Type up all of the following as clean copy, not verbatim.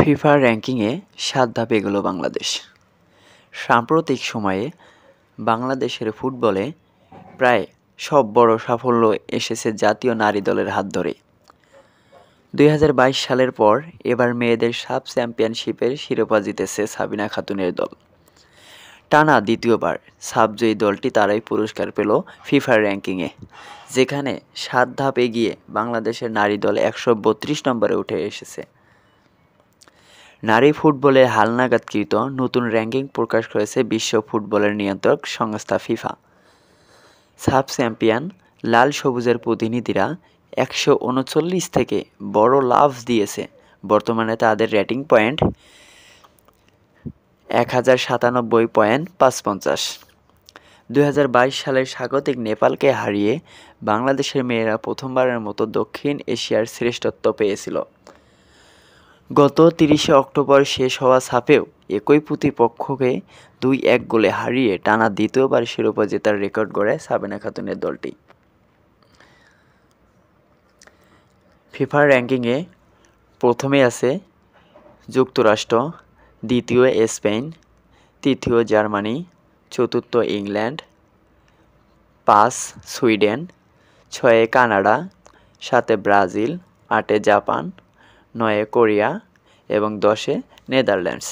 FIFA র্যাঙ্কিংয়ে ৭ ধাপে এগোলো বাংলাদেশ। সাম্প্রতিক সময়ে বাংলাদেশের ফুটবলে প্রায় সব বড় সাফল্য এসেছে জাতীয় নারী দলের হাত ধরে। ২০২২ সালের পর এবার মেয়েদের সাব চ্যাম্পিয়নশিপের শিরোপা জিতেছে সাবিনা খাতুনের দল। টানা দ্বিতীয়বার সাবজয়ী দলটি তারাই পুরস্কার পেল ফিফা র্যাঙ্কিংয়ে, যেখানে ৭ ধাপ এগিয়ে বাংলাদেশের নারী দল ১৩২ নম্বরে উঠে এসেছে। নারী ফুটবলে হালনাগাদকৃত নতুন র্যাঙ্কিং প্রকাশ করেছে বিশ্ব ফুটবলের নিয়ন্ত্রক সংস্থা ফিফা। সাব চ্যাম্পিয়ন লাল সবুজের প্রতিনিধিরা ১৩৯ থেকে বড় লাফ দিয়েছে। বর্তমানে তাদের রেটিং পয়েন্ট ১,০৯৭.৫৫। ২০২২ সালের স্বাগতিক নেপালকে হারিয়ে বাংলাদেশের মেয়েরা প্রথমবারের মতো দক্ষিণ এশিয়ার শ্রেষ্ঠত্ব পেয়েছিল। গত ৩০শে অক্টোবর শেষ হওয়া সাফেও একই প্রতিপক্ষকে ২-১ গোলে হারিয়ে টানা দ্বিতীয়বার শিরোপা জেতার রেকর্ড গড়ে সাবিনা খাতুনের দলটি। ফিফা র্যাঙ্কিংয়ে প্রথমে আছে যুক্তরাষ্ট্র, দ্বিতীয় স্পেন, তৃতীয় জার্মানি, চতুর্থ England, ৫ Sweden, ৬ Canada, ৭ Brazil, ৮ Japan, ৯ Korea এবং ১০ নেদারল্যান্ডস।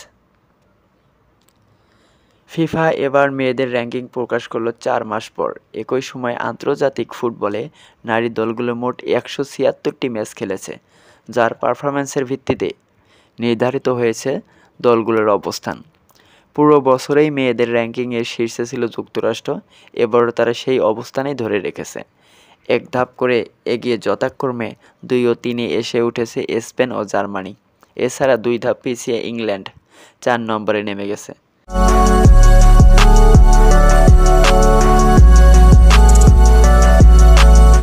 ফিফা এবার মেয়েদের র্যাঙ্কিং প্রকাশ করল ৪ মাস পর। একই সময় আন্তর্জাতিক ফুটবলে নারী দলগুলো মোট ১৭৬টি ম্যাচ খেলেছে, যার পারফরম্যান্সের ভিত্তিতে নির্ধারিত হয়েছে দলগুলোর অবস্থান। পুরো বছরেই মেয়েদের র্যাঙ্কিংয়ের শীর্ষে ছিল যুক্তরাষ্ট্র, এবারও তারা সেই অবস্থানেই ধরে রেখেছে। এক ধাপ করে এগিয়ে যথাক্রমে ২ ও ৩-এ এসে উঠেছে স্পেন ও জার্মানি। এছাড়া ২ ধাপ পিছিয়ে ইংল্যান্ড ৪ নম্বরে নেমে গেছে।